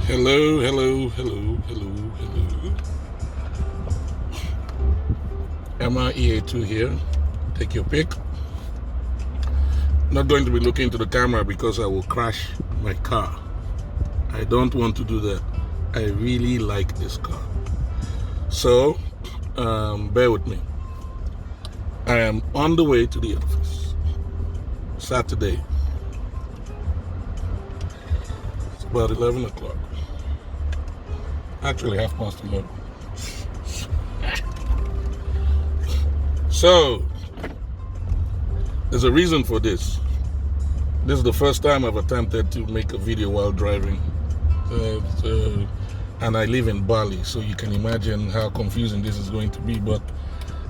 Hello, hello, hello, hello, hello. Emma EA2 here. Take your pick. Not going to be looking to the camera because I will crash my car. I don't want to do that. I really like this car. So, bear with me. I am on the way to the office. Saturday. It's about 11 o'clock. Actually, 11:30. So, there's a reason for this. This is the first time I've attempted to make a video while driving. And I live in Bali, so you can imagine how confusing this is going to be, but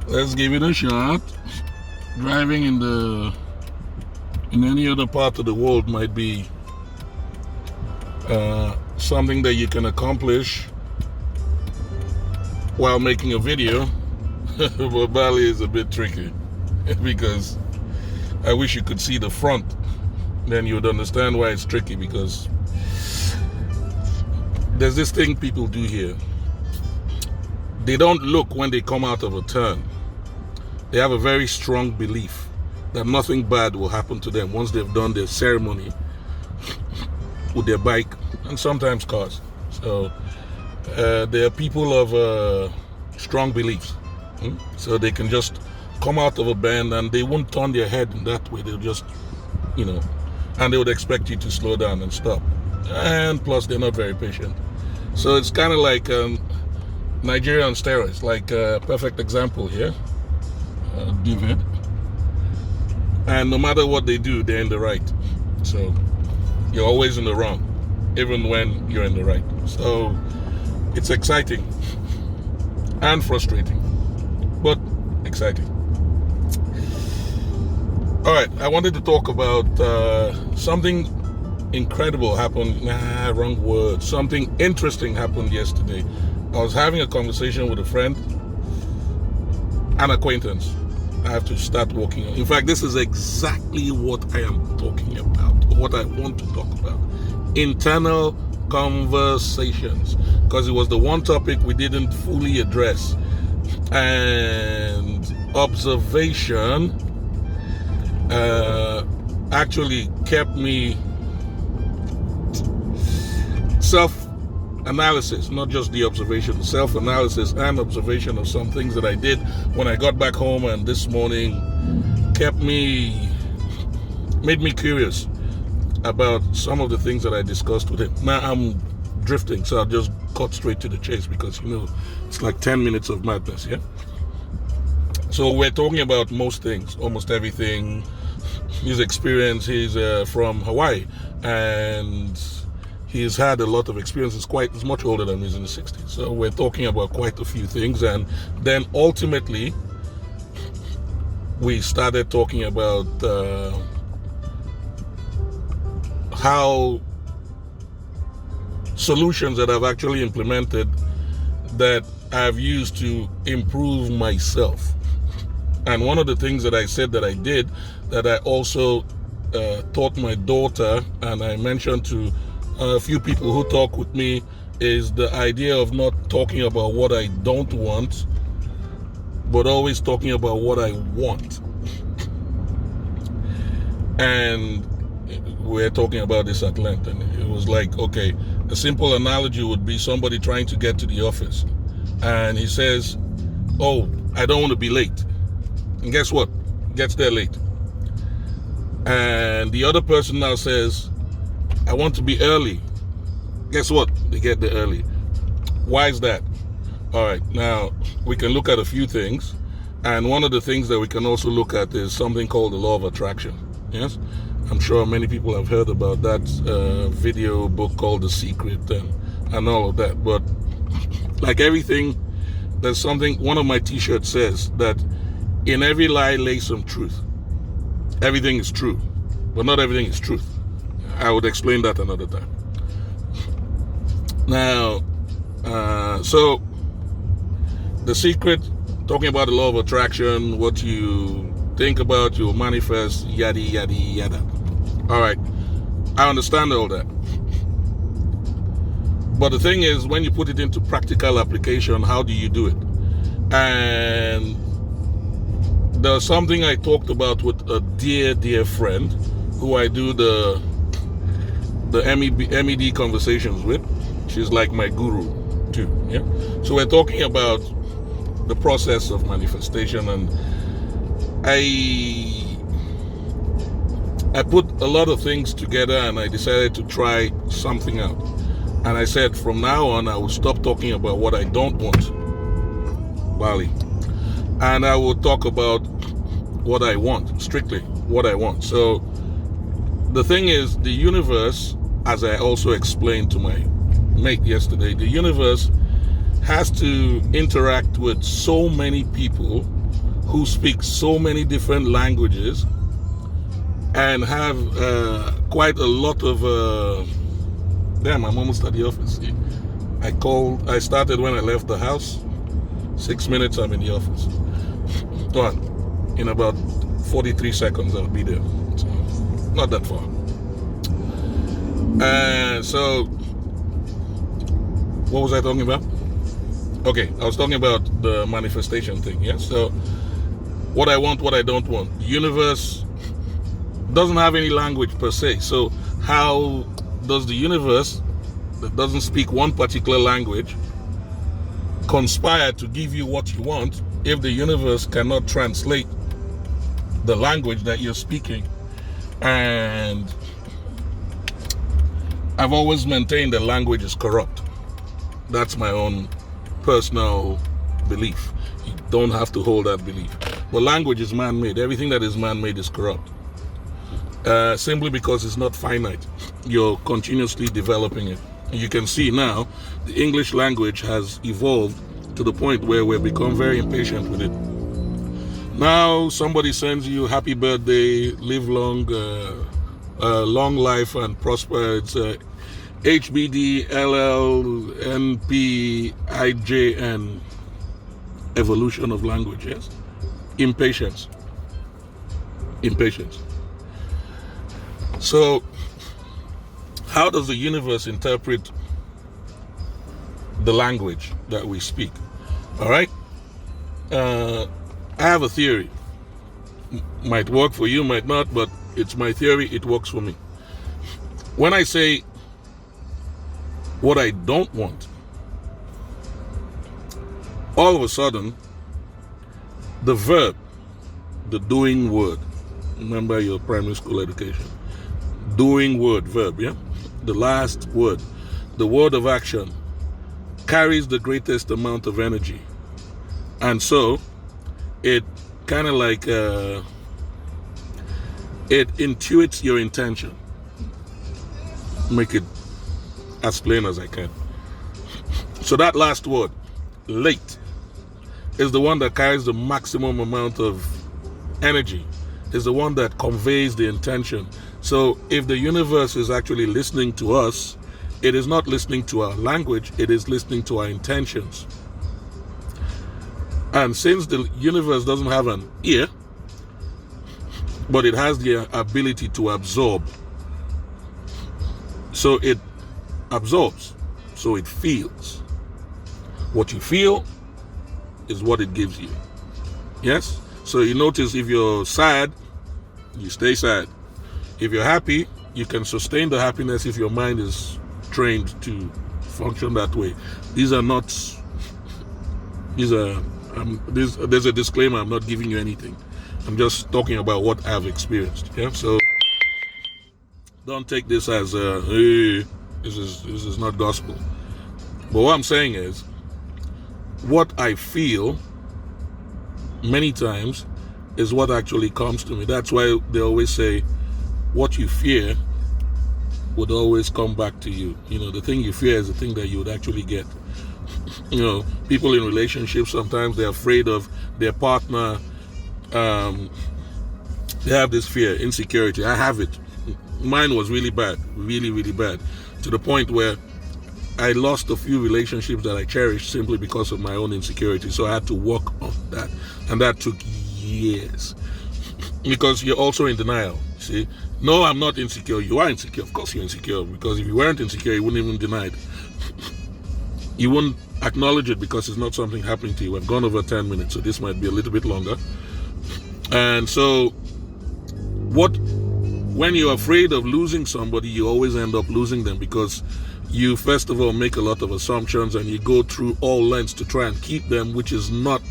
let's give it a shot. Driving in any other part of the world might be something that you can accomplish while making a video, but Bali is a bit tricky because I wish you could see the front. Then you would understand why it's tricky, because there's this thing people do here. They don't look when they come out of a turn. They have a very strong belief that nothing bad will happen to them once they've done their ceremony with their bike and sometimes cars. So they are people of strong beliefs. So they can just come out of a bend and they won't turn their head in that way. They'll just, and they would expect you to slow down and stop. And plus, they're not very patient. So it's kind of like Nigeria on steroids, like a perfect example here, David. And no matter what they do, they're in the right. So you're always in the wrong, even when you're in the right. So it's exciting and frustrating, but exciting. All right, I wanted to talk about something incredible happened. Wrong word. Something interesting happened yesterday. I was having a conversation with a friend, an acquaintance. I have to start working on. In fact, this is exactly what I am talking about, what I want to talk about. Internal conversations, because it was the one topic we didn't fully address. And observation actually kept me self-analysis, not just the observation, self-analysis and observation of some things that I did when I got back home and this morning made me curious about some of the things that I discussed with him. Now I'm drifting, so I'll just cut straight to the chase because, it's like 10 minutes of madness, yeah? So we're talking about most things, almost everything. His experience, he's from Hawaii, and he's had a lot of experience. He's much older than me, he's in the 60s. So we're talking about quite a few things. And then ultimately, we started talking about how solutions that I've actually implemented that I've used to improve myself. And one of the things that I said that I did, that I also taught my daughter, and I mentioned to a few people who talk with me, is the idea of not talking about what I don't want, but always talking about what I want. And we're talking about this at length, and it was like, okay, a simple analogy would be somebody trying to get to the office, and he says, oh, I don't want to be late. And guess what? Gets there late. And the other person now says, I want to be early. Guess what? They get there early. Why is that? All right, now we can look at a few things. And one of the things that we can also look at is something called the law of attraction. Yes? I'm sure many people have heard about that video book called The Secret and all of that. But like everything, there's something, one of my t-shirts says that in every lie lays some truth. Everything is true, but not everything is truth. I would explain that another time. Now, so The Secret, talking about the law of attraction, what you think about, you'll manifest, yada, yada, yada. All right, I understand all that. But the thing is, when you put it into practical application, how do you do it? And there's something I talked about with a dear friend who I do the MED conversations with. She's like my guru too. Yeah. So we're talking about the process of manifestation, and I put a lot of things together, and I decided to try something out. And I said, from now on, I will stop talking about what I don't want, Bali, and I will talk about what I want, strictly what I want. So the thing is, the universe, as I also explained to my mate yesterday, the universe has to interact with so many people who speak so many different languages and have quite a lot of damn, I'm almost at the office. I started when I left the house. 6 minutes, I'm in the office. Done. In about 43 seconds, I'll be there. So, not that far. So, what was I talking about? Okay, I was talking about the manifestation thing, yeah? So, what I want, what I don't want. The universe doesn't have any language per se. So, how does the universe, that doesn't speak one particular language, conspire to give you what you want if the universe cannot translate the language that you're speaking? And I've always maintained that language is corrupt. That's my own personal belief. You don't have to hold that belief. But language is man-made. Everything that is man-made is corrupt. Simply because it's not finite. You're continuously developing it. And you can see now the English language has evolved to the point where we've become very impatient with it. Now somebody sends you happy birthday, live long, long life and prosper. It's HBD, LL, NP, IJN. Evolution of language, yes. Impatience. So, how does the universe interpret the language that we speak? All right? I have a theory. Might work for you, might not, but it's my theory, it works for me. When I say what I don't want, all of a sudden, the verb, the doing word, remember your primary school education, doing word, verb, yeah? The last word, the word of action, carries the greatest amount of energy. And so, it kind of like, it intuits your intention. Make it as plain as I can. So that last word, late, is the one that carries the maximum amount of energy, is the one that conveys the intention. So if the universe is actually listening to us, it is not listening to our language, it is listening to our intentions. And since the universe doesn't have an ear, but it has the ability to absorb, so it absorbs, so it feels. What you feel is what it gives you. Yes? So you notice if you're sad, you stay sad. If you're happy, you can sustain the happiness if your mind is trained to function that way. There's a disclaimer, I'm not giving you anything. I'm just talking about what I've experienced. Yeah? So don't take this as hey, this is not gospel. But what I'm saying is, what I feel many times is what actually comes to me. That's why they always say, what you fear would always come back to you. You know, the thing you fear is the thing that you would actually get. You know, people in relationships, sometimes they're afraid of their partner. They have this fear, insecurity. I have it. Mine was really bad, really bad, to the point where I lost a few relationships that I cherished simply because of my own insecurity. So I had to work on that. And that took years. Because you're also in denial. See, no, I'm not insecure. You are insecure. Of course you're insecure, because if you weren't insecure, you wouldn't even deny it. You wouldn't acknowledge it because it's not something happening to you. I've gone over 10 minutes, so this might be a little bit longer. And so, when you're afraid of losing somebody, you always end up losing them, because you first of all make a lot of assumptions and you go through all lengths to try and keep them, which is not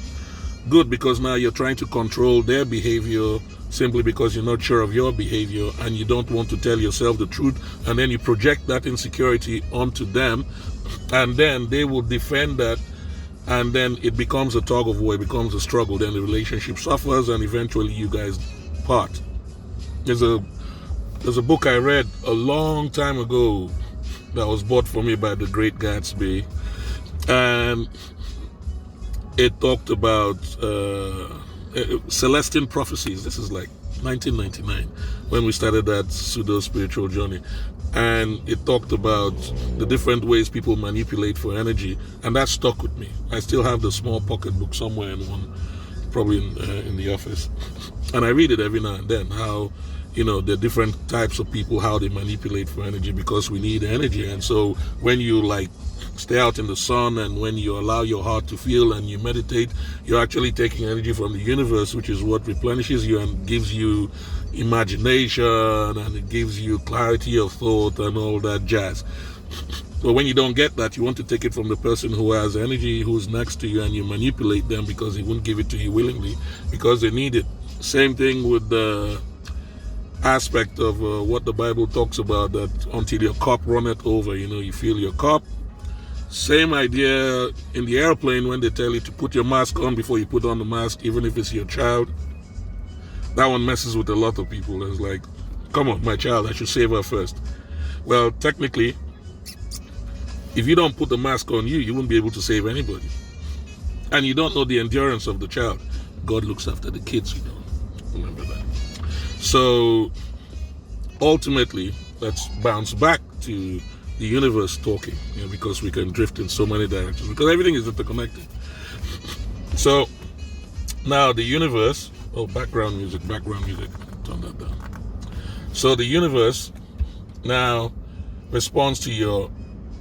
good, because now you're trying to control their behavior simply because you're not sure of your behavior and you don't want to tell yourself the truth, and then you project that insecurity onto them, and then they will defend that, and then it becomes a tug of war, it becomes a struggle, then the relationship suffers and eventually you guys part. There's a book I read a long time ago that was bought for me by The Great Gatsby, and it talked about Celestine prophecies. This is like 1999 when we started that pseudo-spiritual journey, and it talked about the different ways people manipulate for energy, and that stuck with me. I still have the small pocket book somewhere in one, probably in the office, and I read it every now and then, how the different types of people, how they manipulate for energy, because we need energy. And so when you stay out in the sun, and when you allow your heart to feel and you meditate, you're actually taking energy from the universe, which is what replenishes you and gives you imagination, and it gives you clarity of thought and all that jazz. But when you don't get that, you want to take it from the person who has energy, who's next to you, and you manipulate them because they won't give it to you willingly because they need it. Same thing with the aspect of what the Bible talks about, that until your cup runneth over, you fill your cup. Same idea in the airplane when they tell you to put your mask on before you put on the mask, even if it's your child. That one messes with a lot of people. It's like, come on, my child, I should save her first. Well, technically, if you don't put the mask on you won't be able to save anybody. And you don't know the endurance of the child. God looks after the kids, remember that. So ultimately, let's bounce back to the universe talking, because we can drift in so many directions, because everything is interconnected. So now the universe, background music, turn that down. So the universe now responds to your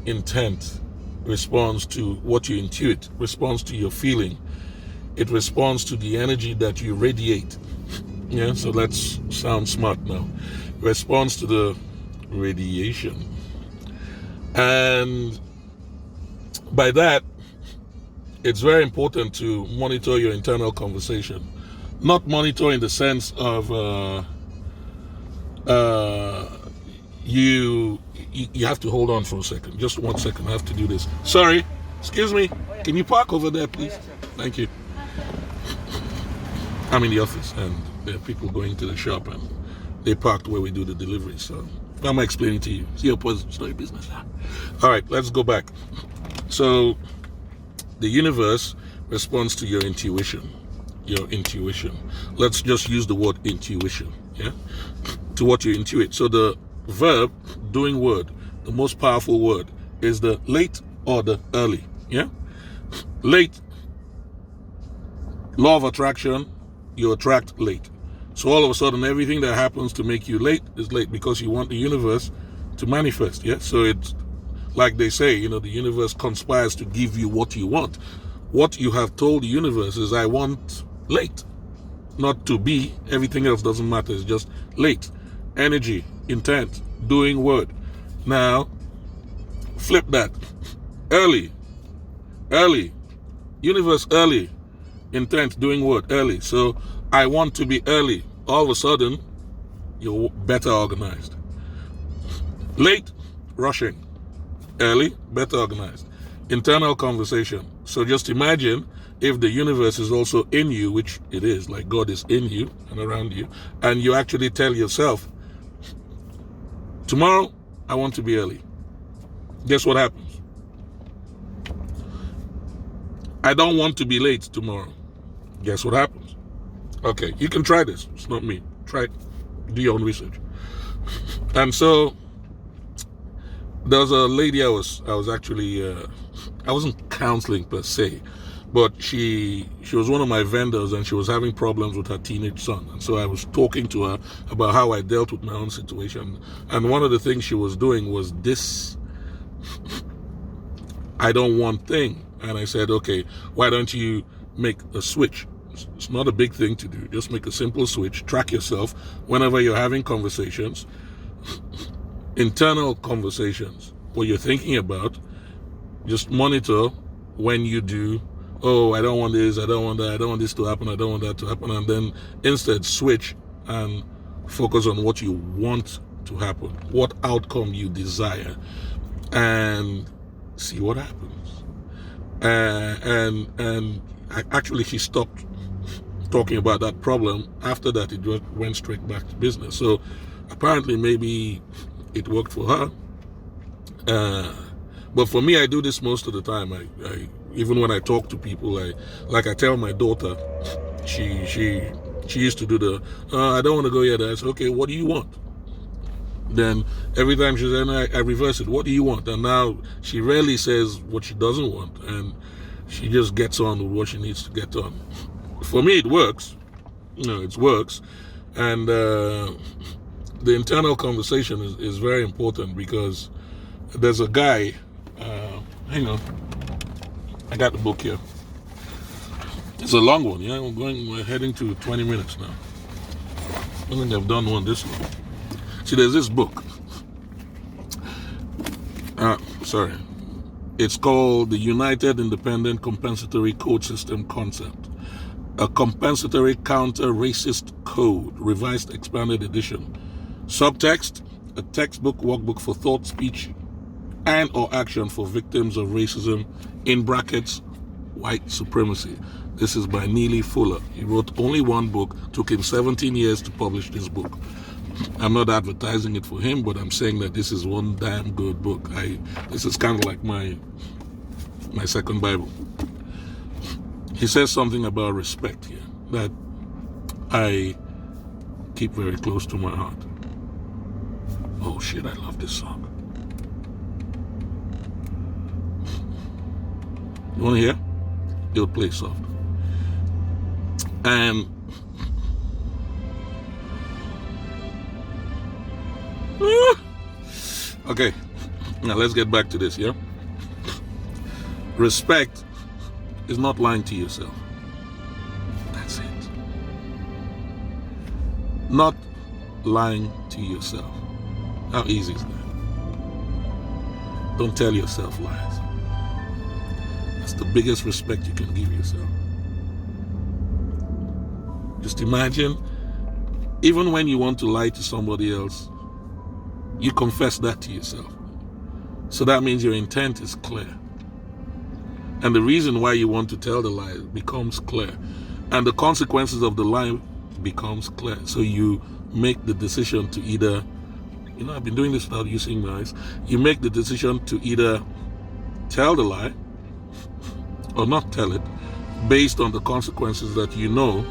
intent, responds to what you intuit, responds to your feeling. It responds to the energy that you radiate. Yeah, so let's sound smart now. Responds to the radiation. And by that, it's very important to monitor your internal conversation. Not monitor in the sense of you have to hold on for a second. Just 1 second, I have to do this. Sorry, excuse me. Can you park over there, please? Thank you. I'm in the office and there are people going to the shop and they parked where we do the delivery. So I'm explaining to you. It's your story business. All right, let's go back. So the universe responds to your intuition. Let's just use the word intuition, to what you intuit. So the verb, doing word, the most powerful word is the late or the early, Late, law of attraction, you attract late. So all of a sudden, everything that happens to make you late is late because you want the universe to manifest, So it's like they say, the universe conspires to give you what you want. What you have told the universe is, I want late, not to be. Everything else doesn't matter. It's just late. Energy, intent, doing word. Now, flip that. Early. Universe early. Intent, doing word, early. So I want to be early. All of a sudden, you're better organized. Late, rushing. Early, better organized. Internal conversation. So just imagine if the universe is also in you, which it is, like God is in you and around you, and you actually tell yourself, tomorrow, I want to be early. Guess what happens? I don't want to be late tomorrow. Guess what happens? Okay, you can try this. It's not me. Try it. Do your own research. And so there was a lady I was actually, I wasn't counseling per se, But she was one of my vendors, and she was having problems with her teenage son. And so I was talking to her about how I dealt with my own situation. And one of the things she was doing was this I don't want thing. And I said, okay, why don't you make a switch? It's not a big thing to do. Just make a simple switch. Track yourself whenever you're having conversations, internal conversations, what you're thinking about. Just monitor when you do, oh, I don't want this, I don't want that, I don't want this to happen, I don't want that to happen. And then instead switch and focus on what you want to happen, what outcome you desire, and see what happens. And actually, she stopped talking about that problem. After that, it just went straight back to business. So apparently, maybe it worked for her. But for me, I do this most of the time. I even when I talk to people, I tell my daughter, she used to do the, I don't want to go here. I say, okay, what do you want? Then every time she says, I reverse it. What do you want? And now she rarely says what she doesn't want, and she just gets on with what she needs to get on. For me, it works. It works. And the internal conversation is very important, because there's a guy, hang on, I got the book here. It's a long one, yeah? We're heading to 20 minutes now. I don't think I've done one this long. See, there's this book. It's called The United Independent Compensatory Code System Concept. A Compensatory Counter-Racist Code, Revised Expanded Edition. Subtext, a textbook workbook for thought, speech, and or action for victims of racism, in brackets, white supremacy. This is by Neely Fuller. He wrote only one book, took him 17 years to publish this book. I'm not advertising it for him, but I'm saying that this is one damn good book. This is kind of like my second Bible. He says something about respect here that I keep very close to my heart. Oh shit, I love this song. You want to hear? It'll play soft. And okay, now let's get back to this, yeah? Respect is not lying to yourself. That's it. Not lying to yourself. How easy is that? Don't tell yourself lies. That's the biggest respect you can give yourself. Just imagine, even when you want to lie to somebody else, you confess that to yourself. So that means your intent is clear. And the reason why you want to tell the lie becomes clear. And the consequences of the lie becomes clear. So you make the decision to either, I've been doing this without using my eyes. You make the decision to either tell the lie or not tell it, based on the consequences that you know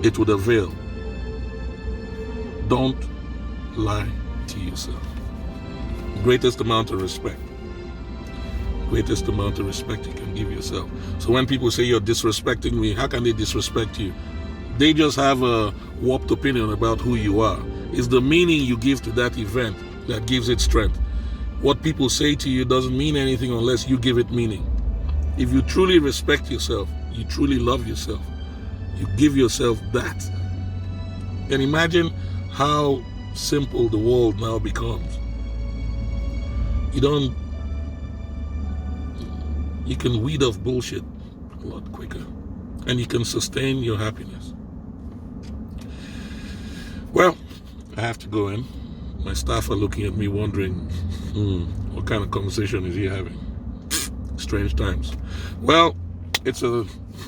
it would avail. Don't lie to yourself. Greatest amount of respect. Greatest amount of respect you can give yourself. So when people say you're disrespecting me, how can they disrespect you? They just have a warped opinion about who you are. It's the meaning you give to that event that gives it strength. What people say to you doesn't mean anything unless you give it meaning. If you truly respect yourself, you truly love yourself, you give yourself that. And imagine how simple the world now becomes. You can weed off bullshit a lot quicker, and you can sustain your happiness. Well, I have to go in. My staff are looking at me wondering, what kind of conversation is he having? Strange times. Well, it's a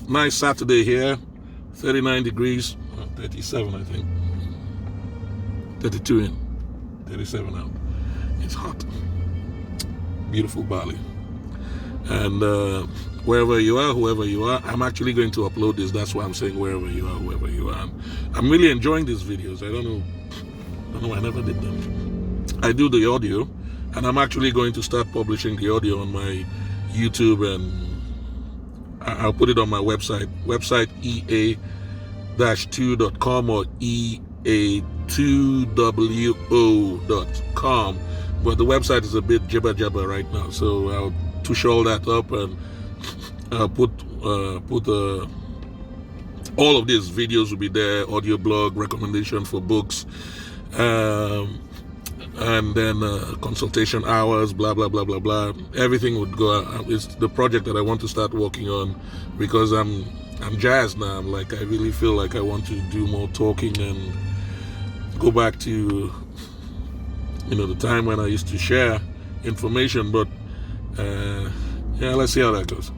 nice Saturday here, 39 degrees, 37 I think, 32 in, 37 out. It's hot. Beautiful Bali. And wherever you are, whoever you are, I'm actually going to upload this. That's why I'm saying wherever you are, whoever you are. I'm really enjoying these videos. I don't know, I never did them. I do the audio, and I'm actually going to start publishing the audio on my YouTube and I'll put it on my website ea-2.com or ea2wo.com. But the website is a bit jibber jabber right now, so I'll tush all that up and put all of these videos will be there, audio blog, recommendation for books, and then consultation hours, blah blah blah blah blah. Everything would go. It's the project that I want to start working on, because I'm jazzed now. I'm like, I really feel like I want to do more talking and go back to the time when I used to share information. But yeah, let's see how that goes.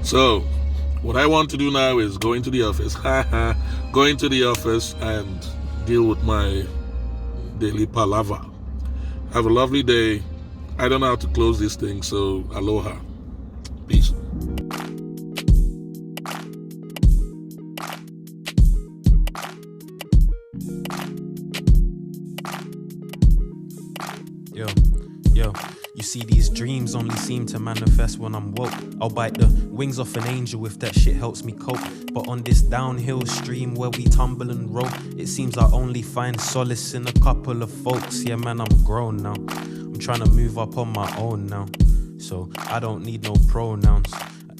So what I want to do now is go into the office, go into the office and deal with my daily palaver. Have a lovely day. I don't know how to close this thing, so aloha. Peace. Yo, you see, these dreams only seem to manifest when I'm woke. I'll bite the wings off an angel if that shit helps me cope. But on this downhill stream where we tumble and roll, it seems I only find solace in a couple of folks. Yeah, man, I'm grown now. I'm trying to move up on my own now, so I don't need no pronouns.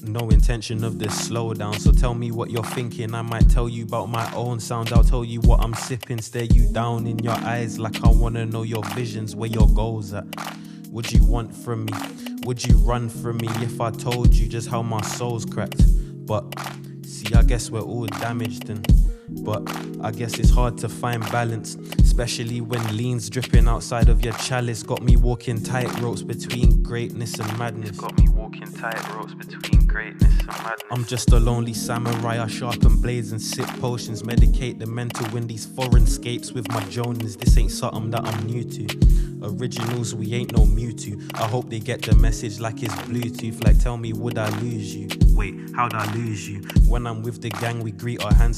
No intention of this slowdown. So tell me what you're thinking, I might tell you about my own sound. I'll tell you what I'm sipping, stare you down in your eyes like I wanna know your visions, where your goals at. Would you want from me? Would you run from me if I told you just how my soul's cracked? But see, I guess we're all damaged, but I guess it's hard to find balance, especially when lean's dripping outside of your chalice. Got me walking tight ropes between greatness and madness. I'm just a lonely samurai. I sharpen blades and sip potions, medicate the mental in these foreign scapes with my Jonas. This ain't something that I'm new to. Originals, we ain't no Mewtwo. I hope they get the message like it's Bluetooth. Like, tell me, would I lose you? Wait, how'd I lose you? When I'm with the gang, we greet our hands